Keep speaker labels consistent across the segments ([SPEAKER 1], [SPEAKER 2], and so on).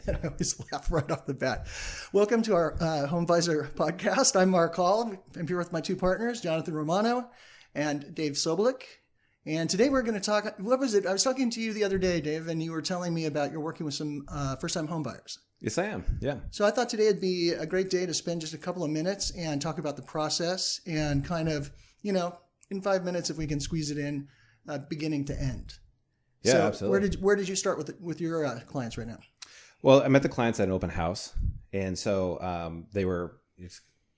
[SPEAKER 1] And I always laugh right off the bat. Welcome to our Homevisor podcast. I'm Mark Hall. I'm here with my two partners, Jonathan Romano and Dave Sobolik. And today we're going to talk, what was it? I was talking to you the other day, Dave, and you were telling me about you're working with some first-time home buyers.
[SPEAKER 2] Yes, I am. Yeah.
[SPEAKER 1] So I thought today would be a great day to spend just a couple of minutes and talk about the process and kind of, in 5 minutes, if we can squeeze it in, beginning to end.
[SPEAKER 2] Yeah,
[SPEAKER 1] so
[SPEAKER 2] absolutely.
[SPEAKER 1] Where did you start with your clients right now?
[SPEAKER 2] Well, I met the clients at an open house. And so they were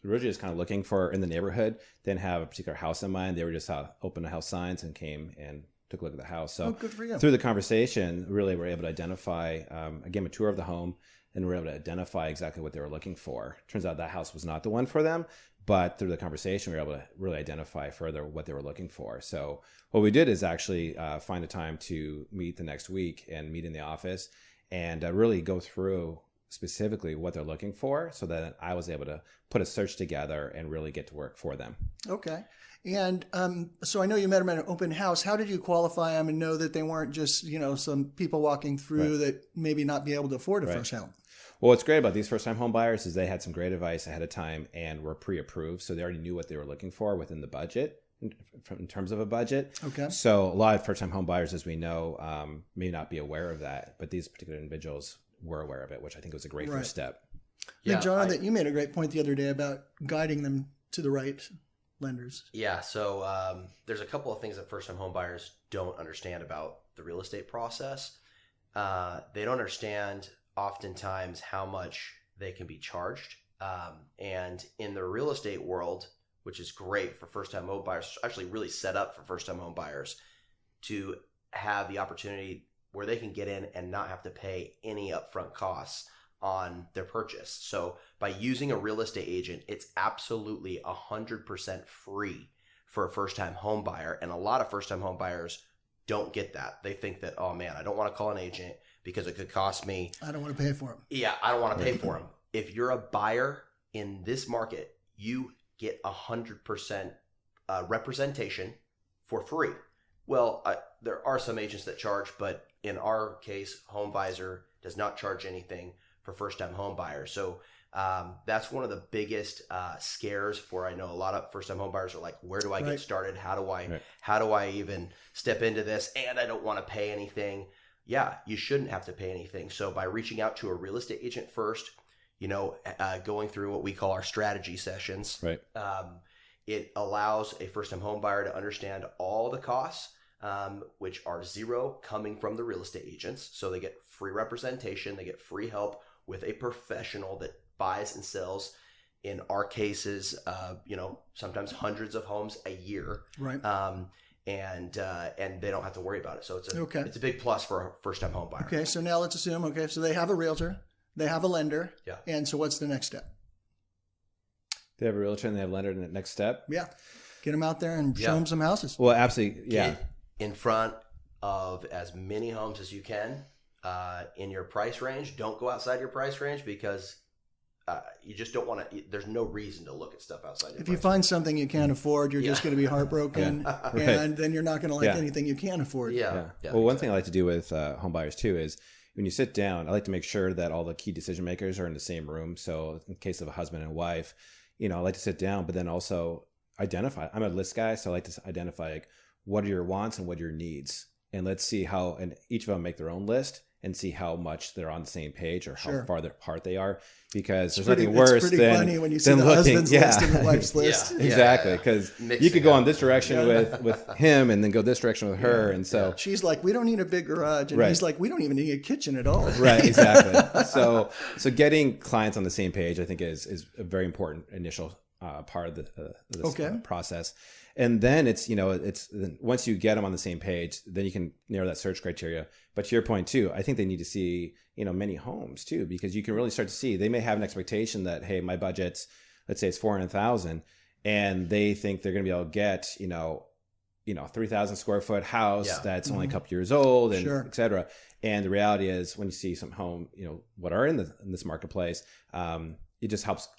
[SPEAKER 2] originally just kind of looking for in the neighborhood, didn't have a particular house in mind. They were just open house signs and came and took a look at the house. So
[SPEAKER 1] good for you.
[SPEAKER 2] Through the conversation, really were able to identify, I gave them a tour of the home and we were able to identify exactly what they were looking for. Turns out that house was not the one for them, but through the conversation, we were able to really identify further what they were looking for. So what we did is actually find a time to meet the next week and meet in the office and really go through specifically what they're looking for so that I was able to put a search together and really get to work for them.
[SPEAKER 1] Okay. And so I know you met them at an open house. How did you qualify them and know that they weren't just, some people walking through that maybe not be able to afford a first home?
[SPEAKER 2] Well, what's great about these first-time home buyers is they had some great advice ahead of time and were pre-approved. So they already knew what they were looking for within the budget in terms of a budget. Okay. So a lot of first-time home buyers, as we know, may not be aware of that, but these particular individuals were aware of it, which I think was a great first step.
[SPEAKER 1] Yeah, John, you made a great point the other day about guiding them to the right lenders.
[SPEAKER 3] Yeah, so there's a couple of things that first-time home buyers don't understand about the real estate process. They don't understand oftentimes how much they can be charged. And in the real estate world, which is great for first-time home buyers, actually really set up for first-time home buyers to have the opportunity where they can get in and not have to pay any upfront costs on their purchase. So by using a real estate agent, it's absolutely 100% free for a first-time home buyer. And a lot of first-time home buyers don't get that. They think that, oh man, I don't want to call an agent because it could cost me.
[SPEAKER 1] I don't want to pay for them.
[SPEAKER 3] Yeah, I don't want to pay for them. If you're a buyer in this market, you get 100% representation for free. Well, there are some agents that charge, but in our case, Homevisor does not charge anything for first-time home buyers. So that's one of the biggest scares for, I know a lot of first-time home buyers are like, where do I get started? How do I even step into this? And I don't want to pay anything. Yeah, you shouldn't have to pay anything. So by reaching out to a real estate agent first, going through what we call our strategy sessions, it allows a first-time home buyer to understand all the costs, which are zero coming from the real estate agents. So they get free representation, they get free help with a professional that buys and sells, in our cases, sometimes hundreds of homes a year. Right. And they don't have to worry about it. So it's a big plus for a first-time home buyer.
[SPEAKER 1] Okay, so now let's assume, so they have a realtor, they have a lender. Yeah. And so what's the next step?
[SPEAKER 2] They have a realtor and they have a lender in the next step?
[SPEAKER 1] Yeah. Get them out there and show them some houses.
[SPEAKER 2] Well, absolutely. Yeah.
[SPEAKER 3] Get in front of as many homes as you can in your price range. Don't go outside your price range because you just don't want to. There's no reason to look at stuff outside your price range. If
[SPEAKER 1] you find something you can't afford, you're just going to be heartbroken, and then you're not going to like anything you can't afford.
[SPEAKER 2] Yeah. Well, one thing I like to do with home buyers too is when you sit down, I like to make sure that all the key decision makers are in the same room. So in case of a husband and wife, I like to sit down, but then also identify. I'm a list guy, so I like to identify what are your wants and what are your needs, and let's see how. And each of them make their own list and see how much they're on the same page or how far apart they are. Because there's nothing worse than
[SPEAKER 1] funny when you see the husband's list and the wife's list.
[SPEAKER 2] Exactly, because you could go on this direction with him and then go this direction with her, and so
[SPEAKER 1] she's like, we don't need a big garage, and he's like, we don't even need a kitchen at all.
[SPEAKER 2] Right, exactly. So getting clients on the same page, I think, is a very important initial part of this process. And then it's once you get them on the same page, then you can narrow that search criteria. But to your point too, I think they need to see, many homes too, because you can really start to see, they may have an expectation that, hey, my budget's, let's say it's 400,000, and they think they're going to be able to get, 3,000 square foot house that's only a couple years old and et cetera. And the reality is when you see some home, what are in this marketplace, it just helps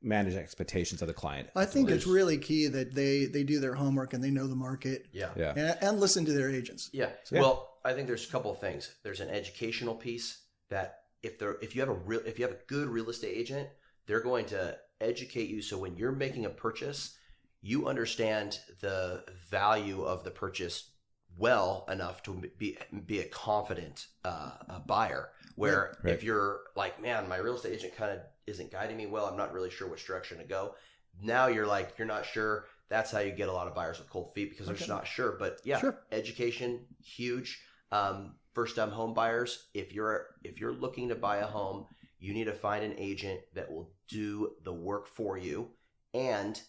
[SPEAKER 2] manage expectations of the client.
[SPEAKER 1] I think it's really key that they do their homework and they know the market. And listen to their agents.
[SPEAKER 3] Well, I think there's a couple of things. There's an educational piece that if you have a good real estate agent, they're going to educate you. So when you're making a purchase, you understand the value of the purchase well enough to be a confident buyer. Where
[SPEAKER 2] Right.
[SPEAKER 3] if you're like, man, my real estate agent kind of isn't guiding me well, I'm not really sure which direction to go. Now you're not sure. That's how you get a lot of buyers with cold feet, because they're just not sure. But yeah,
[SPEAKER 1] Sure.
[SPEAKER 3] Education, huge. First-time home buyers, if you're looking to buy a home, you need to find an agent that will do the work for you and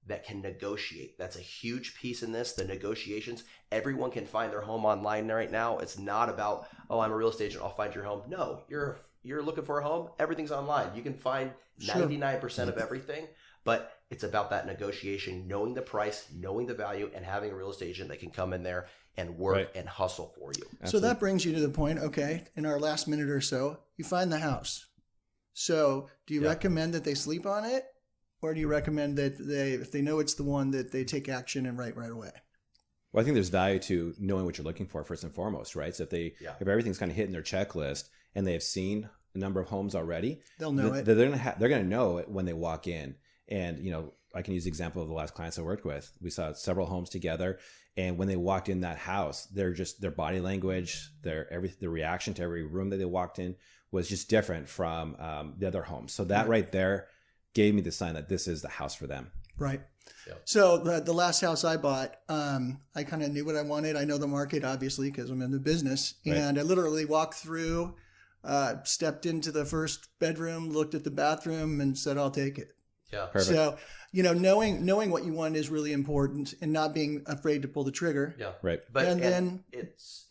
[SPEAKER 3] that can negotiate. That's a huge piece in this, the negotiations. Everyone can find their home online right now. It's not about, oh, I'm a real estate agent, I'll find your home. No, you're looking for a home, everything's online. You can find 99% of everything, but it's about that negotiation, knowing the price, knowing the value, and having a real estate agent that can come in there and work and hustle for you.
[SPEAKER 1] Absolutely. So that brings you to the point, okay, in our last minute or so, you find the house. So do you recommend that they sleep on it? Or do you recommend that if they know it's the one, that they take action and write right away?
[SPEAKER 2] Well, I think there's value to knowing what you're looking for first and foremost, right? So if everything's kind of hitting their checklist and they have seen a number of homes already,
[SPEAKER 1] they'll know it.
[SPEAKER 2] They're going to know it when they walk in. And, I can use the example of the last clients I worked with. We saw several homes together, and when they walked in that house, their body language, the reaction to every room that they walked in was just different from the other homes. So that right there gave me the sign that this is the house for them.
[SPEAKER 1] Right.
[SPEAKER 3] Yep.
[SPEAKER 1] So the last house I bought, I kind of knew what I wanted. I know the market, obviously, because I'm in the business.
[SPEAKER 2] Right.
[SPEAKER 1] And I literally walked through, stepped into the first bedroom, looked at the bathroom, and said, I'll take it.
[SPEAKER 3] Yeah.
[SPEAKER 2] Perfect.
[SPEAKER 1] So, knowing what you want is really important, and not being afraid to pull the trigger.
[SPEAKER 3] Yeah.
[SPEAKER 2] Right.
[SPEAKER 3] But
[SPEAKER 1] and then
[SPEAKER 3] it's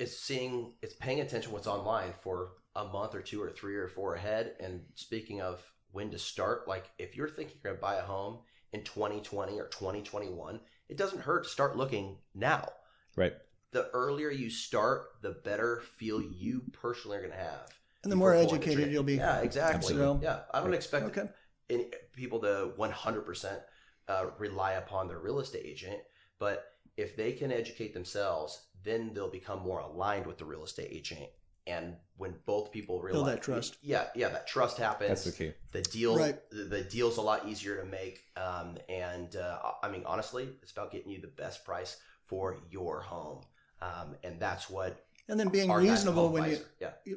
[SPEAKER 3] paying attention what's online for a month or 2 or 3 or 4 ahead. And speaking of when to start, like if you're thinking you're going to buy a home in 2020 or 2021, it doesn't hurt to start looking now.
[SPEAKER 2] Right.
[SPEAKER 3] The earlier you start, the better feel you personally are going to have.
[SPEAKER 1] And the more educated you'll be.
[SPEAKER 3] Yeah, exactly.
[SPEAKER 2] Absolutely.
[SPEAKER 3] Yeah, I don't expect people to 100% rely upon their real estate agent, but if they can educate themselves, then they'll become more aligned with the real estate agent. And when both people realize
[SPEAKER 1] build that trust,
[SPEAKER 3] that trust happens.
[SPEAKER 2] That's the key.
[SPEAKER 3] The deal's a lot easier to make. Honestly, it's about getting you the best price for your home, and that's what.
[SPEAKER 1] And then being reasonable when you,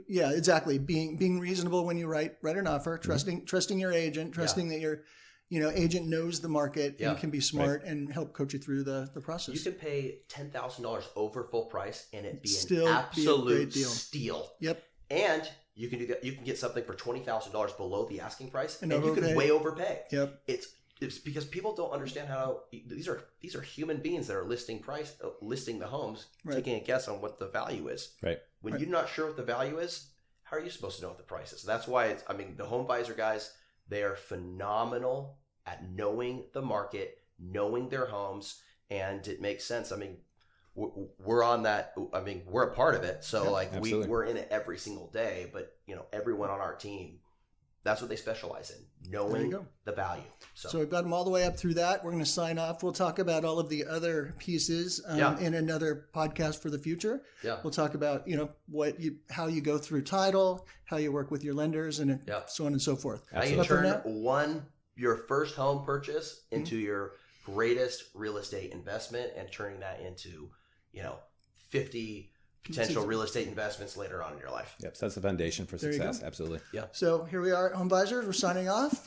[SPEAKER 1] exactly. Being reasonable when you write an offer, trusting your agent, trusting that your, agent knows the market and can be smart and help coach you through the process.
[SPEAKER 3] You can pay $10,000 over full price and it be
[SPEAKER 1] still
[SPEAKER 3] an absolute
[SPEAKER 1] deal.
[SPEAKER 3] steal.
[SPEAKER 1] Yep.
[SPEAKER 3] And you can do that. You can get something for $20,000 below the asking price, and
[SPEAKER 1] overpay.
[SPEAKER 3] you can way overpay.
[SPEAKER 1] Yep.
[SPEAKER 3] It's because people don't understand how these are human beings that are listing the homes, taking a guess on what the value is.
[SPEAKER 2] Right.
[SPEAKER 3] When you're not sure what the value is, how are you supposed to know what the price is? So that's why the Homevisor guys, they are phenomenal at knowing the market, knowing their homes, and it makes sense. We're on that. We're a part of it. So we're in it every single day, but everyone on our team, that's what they specialize in, knowing the value. So
[SPEAKER 1] we've got them all the way up through that. We're going to sign off. We'll talk about all of the other pieces in another podcast for the future.
[SPEAKER 3] Yeah.
[SPEAKER 1] We'll talk about, how you go through title, how you work with your lenders, and so on and so forth.
[SPEAKER 3] How you turn your first home purchase into your greatest real estate investment, and turning that into, 50 potential real estate investments later on in your life.
[SPEAKER 2] Yep. So that's the foundation for success. Absolutely.
[SPEAKER 3] Yeah.
[SPEAKER 1] So here we are at Homevisor. We're signing off.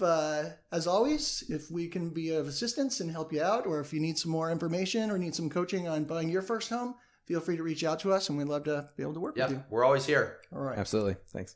[SPEAKER 1] As always, if we can be of assistance and help you out, or if you need some more information or need some coaching on buying your first home, feel free to reach out to us, and we'd love to be able to work with you.
[SPEAKER 3] We're always here.
[SPEAKER 1] All right.
[SPEAKER 2] Absolutely. Thanks.